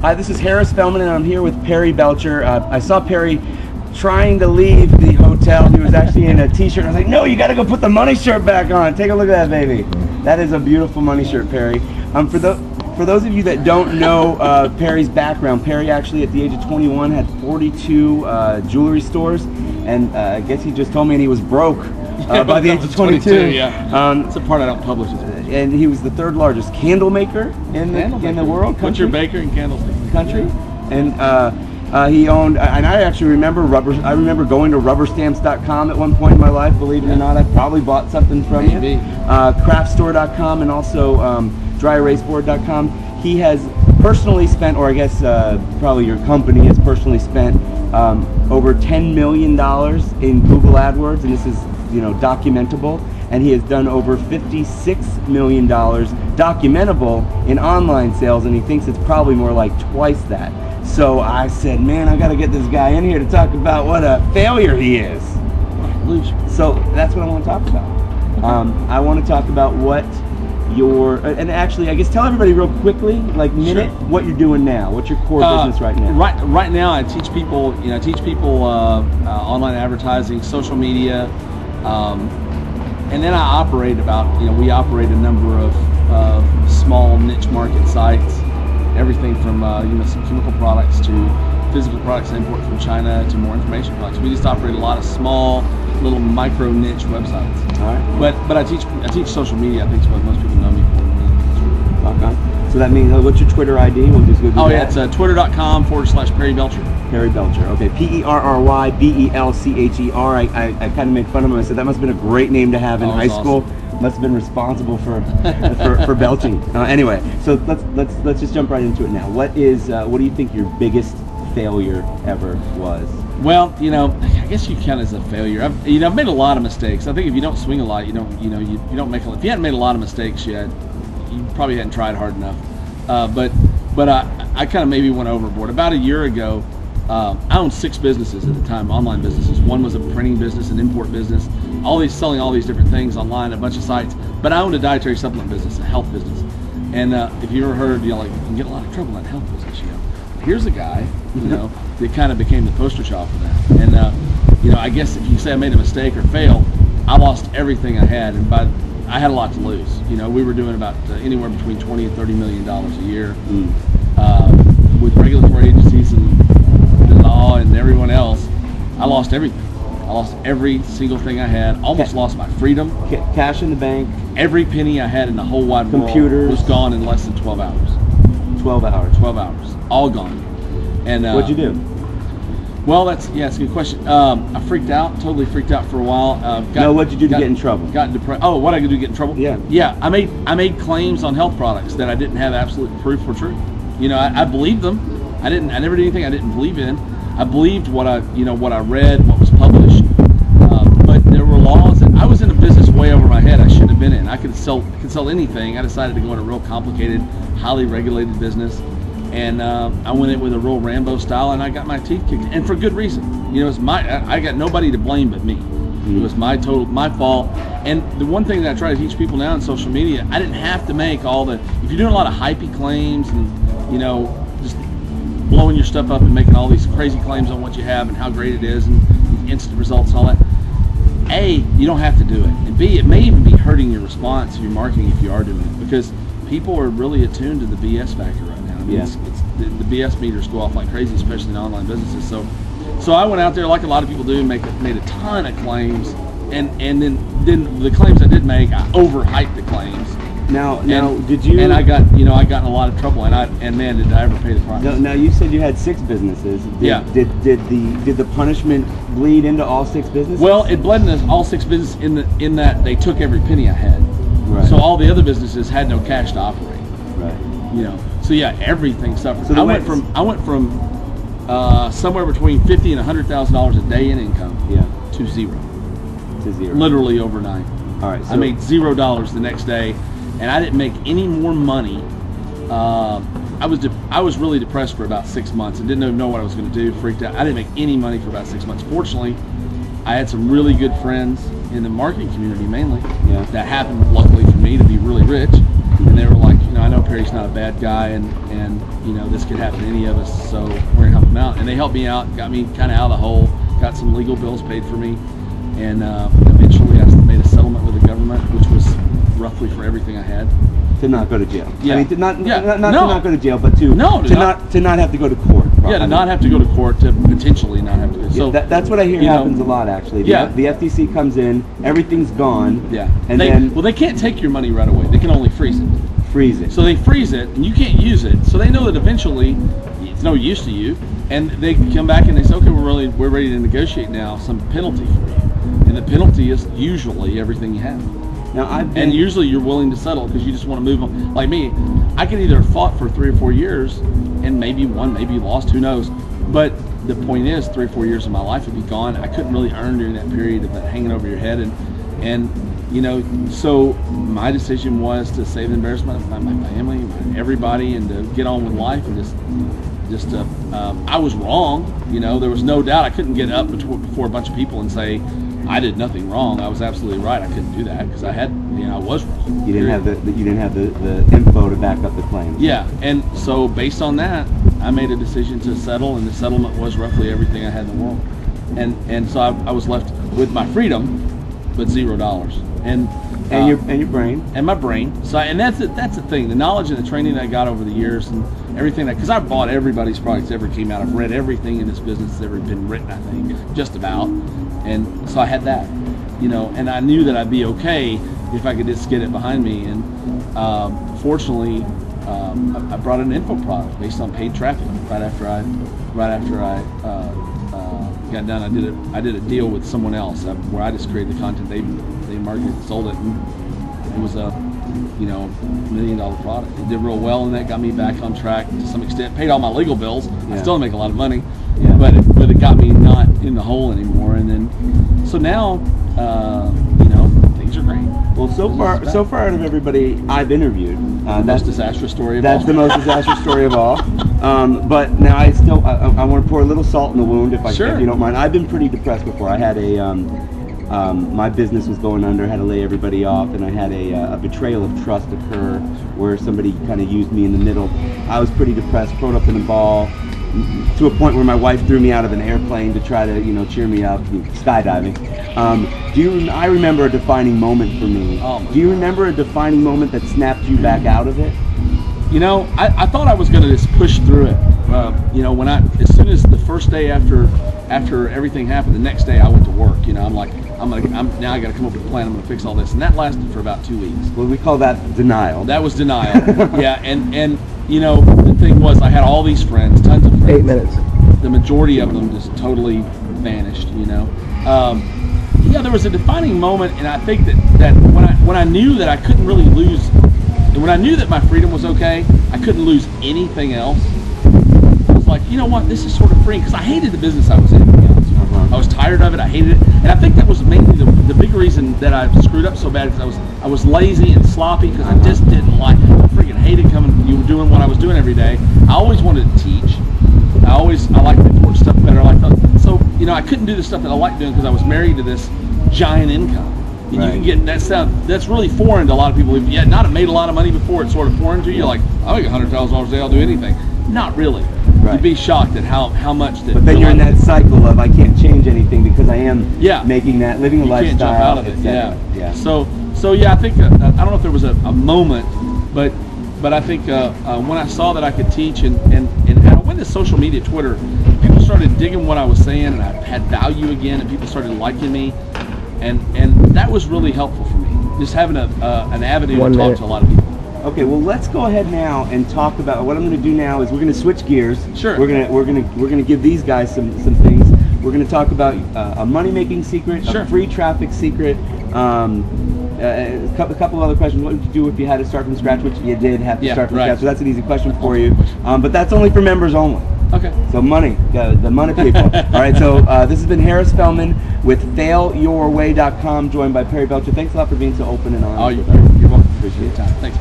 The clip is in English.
Hi, this is Harris Fellman, and I'm here with Perry Belcher. I saw Perry trying to leave the hotel. He was actually in a t-shirt. I was like, no, you got to go put the money shirt back on. Take a look at that, baby. That is a beautiful money shirt, Perry. For those of you that don't know Perry's background, Perry actually at the age of 21 had 42 jewelry stores, and I guess he just told me he was broke by the age of 22. Yeah, it's a part I don't publish. And he was the third largest candle maker in the world. Butcher, baker, and candlestick country. And he owned, and I actually remember I remember going to rubberstamps.com at one point in my life. Believe it or not, I probably bought something from you. Craftstore.com and also dryeraseboard.com. He has personally spent, or I guess probably your company has personally spent over $10 million in Google AdWords, and this is documentable. And he has done over $56 million documentable in online sales, and he thinks it's probably more like twice that. So I said, man, I got to get this guy in here to talk about what a failure he is. So that's what I want to talk about. I want to talk about what and actually, I guess tell everybody real quickly, like minute, sure, what you're doing now. What's your core business right now? Right now, I teach people, online advertising, social media. And then I operate we operate a number of small niche market sites, everything from some chemical products to physical products import from China to more information products. We just operate a lot of small, little micro niche websites. All right. But I teach social media. I think it's what most people know me for. Okay. So that means what's your Twitter ID? We'll just go do that. Yeah, it's twitter.com/Perry Belcher. Perry Belcher. Okay, Perrybelcher. I kind of made fun of him. I said that must have been a great name to have in high school. Must have been responsible for for belching. Anyway, so let's just jump right into it now. What do you think your biggest failure ever was? Well, I guess you count as a failure. I've made a lot of mistakes. I think if you don't swing a lot, you don't make a lot. If you hadn't made a lot of mistakes yet, you probably hadn't tried hard enough. But I kind of maybe went overboard. About a year ago, I owned 6 businesses at the time, online businesses. One was a printing business, an import business, selling all these different things online, a bunch of sites. But I owned a dietary supplement business, a health business. And if you ever heard, you can get a lot of trouble in health business. Here's a guy, that kind of became the poster child for that. And I guess if you say I made a mistake or failed, I lost everything I had, and I had a lot to lose. We were doing about anywhere between $20 and $30 million a year with regulatory agencies and the law and everyone else. I lost everything. I lost every single thing I had. Almost lost my freedom. Cash in the bank. Every penny I had in the whole wide world was gone in less than 12 hours. 12 hours. 12 hours. All gone. And what'd you do? Well, that's a good question. I freaked out, totally freaked out for a while. What'd you do to get in trouble? Got depressed. Oh, what I could do to get in trouble? Yeah. Yeah, I made claims on health products that I didn't have absolute proof were true. I believed them. I never did anything I didn't believe in. I believed what I read, what was published. But there were laws, and I was in a business way over my head I shouldn't have been in. I could sell anything. I decided to go in a real complicated, highly regulated business. And I went in with a real Rambo style, and I got my teeth kicked, and for good reason. I got nobody to blame but me. It was my fault. And the one thing that I try to teach people now in social media, I didn't have to make if you're doing a lot of hypey claims and just blowing your stuff up and making all these crazy claims on what you have and how great it is and instant results and all that. A, you don't have to do it, and B, it may even be hurting your response to your marketing if you are doing it, because people are really attuned to the BS factor right now. The BS meters go off like crazy, especially in online businesses. So I went out there like a lot of people do, and made a ton of claims, and then the claims I did make, I overhyped the claims. Now, did you? And I got in a lot of trouble, and man, did I ever pay the price? Now you said you had 6 businesses. Did the punishment bleed into all 6 businesses? Well, it bled into all 6 businesses in that they took every penny I had. Right. So all the other businesses had no cash to operate. Right. So yeah, everything suffered. So I went from somewhere between $50,000 and $100,000 a day in income, to zero. Literally overnight. All right. So I made $0 the next day, and I didn't make any more money. I was really depressed for about 6 months and didn't know what I was going to do. Freaked out. I didn't make any money for about 6 months. Fortunately, I had some really good friends in the marketing community mainly that happened, luckily for me, to be really rich. and they were like, I know Perry's not a bad guy, and this could happen to any of us, so we're gonna help him out. And they helped me out, got me kind of out of the hole, got some legal bills paid for me, and eventually I made a settlement with the government, which was roughly for everything I had. To not go to jail. Yeah. I mean, not Yeah. to No. not go to jail, but to not have to go to court. Yeah, to not have to go to court, to potentially not have to go. So that's what I hear happens a lot, actually. The FTC comes in, everything's gone. Yeah. And they can't take your money right away. They can only freeze it. Freeze it. So they freeze it, and you can't use it. So they know that eventually it's no use to you, and they come back and they say, okay, we're ready to negotiate now some penalty for you, and the penalty is usually everything you have. Now and usually you're willing to settle because you just want to move on. Like me, I could either have fought for 3 or 4 years and maybe won, maybe lost, who knows. But the point is, 3 or 4 years of my life would be gone. I couldn't really earn during that period of that hanging over your head, and so my decision was to save the embarrassment of my family, everybody, and to get on with life, and just I was wrong. There was no doubt. I couldn't get up before a bunch of people and say I did nothing wrong. I was absolutely right. I couldn't do that because I was wrong. You didn't have the info to back up the claim. Yeah, and so based on that, I made a decision to settle, and the settlement was roughly everything I had in the world, and so I was left with my freedom, but $0, and your brain and my brain. So that's the thing. The knowledge and the training that I got over the years and everything because I bought everybody's products that ever came out. I've read everything in this business that's ever been written, I think, just about. And so I had that, and I knew that I'd be okay if I could just get it behind me. And fortunately, I brought an info product based on paid traffic. Right after I got done, I did a deal with someone else where I just created the content. They marketed and sold it, and it was a $1 million product. It did real well, and that got me back on track to some extent. Paid all my legal bills. Yeah. I still don't make a lot of money. Yeah. But it got me not in the hole anymore, and then so now things are great. Well, so far out of everybody I've interviewed, that's the most disastrous story of all. That's the most disastrous story of all. But now I want to pour a little salt in the wound if you don't mind. I've been pretty depressed before. I had my business was going under, had to lay everybody off, and I had a betrayal of trust occur where somebody kind of used me in the middle. I was pretty depressed, curled up in a ball, to a point where my wife threw me out of an airplane to try to cheer me up, skydiving. I remember a defining moment for me. Do you remember a defining moment that snapped you back out of it? I thought I was going to just push through it. When as soon as the first day after everything happened, the next day I went to work. I'm like, now I got to come up with a plan. I'm going to fix all this, and that lasted for about 2 weeks. Well, we call that denial. That was denial. Yeah, and the thing was, I had all these friends, tons of friends. 8 minutes. The majority of them just totally vanished. There was a defining moment, and I think that when I knew that I couldn't really lose, and when I knew that my freedom was okay, I couldn't lose anything else. I was like, you know what, this is sort of freeing, because I hated the business I was in. I was tired of it. I hated it, and I think that was mainly the big reason that I screwed up so bad. Because I was lazy and sloppy because I just didn't like. I freaking hated doing what I was doing every day. I always wanted to teach. I liked the important stuff better. So I couldn't do the stuff that I liked doing because I was married to this giant income. And you can get that's really foreign to a lot of people. Yeah, not made a lot of money before. It's sort of foreign to you. Like, I make $100,000 a day. I'll do anything. Not really. Right. You'd be shocked at how much that. But then you're in that cycle of I can't change anything because I am making that living a lifestyle. You can't jump out of it. Yeah. So I think I don't know if there was a moment, but I think when I saw that I could teach and I went to social media, Twitter, people started digging what I was saying, and I had value again, and people started liking me, and that was really helpful for me. Just having an avenue to talk to a lot of people. Okay, well, let's go ahead now and talk about what I'm going to do now. Is we're going to switch gears. Sure. We're going to give these guys some things. We're going to talk about a money making secret, a free traffic secret, a couple other questions. What would you do if you had to start from scratch? Which you did have to start from scratch. So that's an easy question for you. But that's only for members only. Okay. So money, the money people. All right. So this has been Harris Fellman with FailYourWay.com, joined by Perry Belcher. Thanks a lot for being so open and honest. You're welcome. Appreciate your time. Thanks.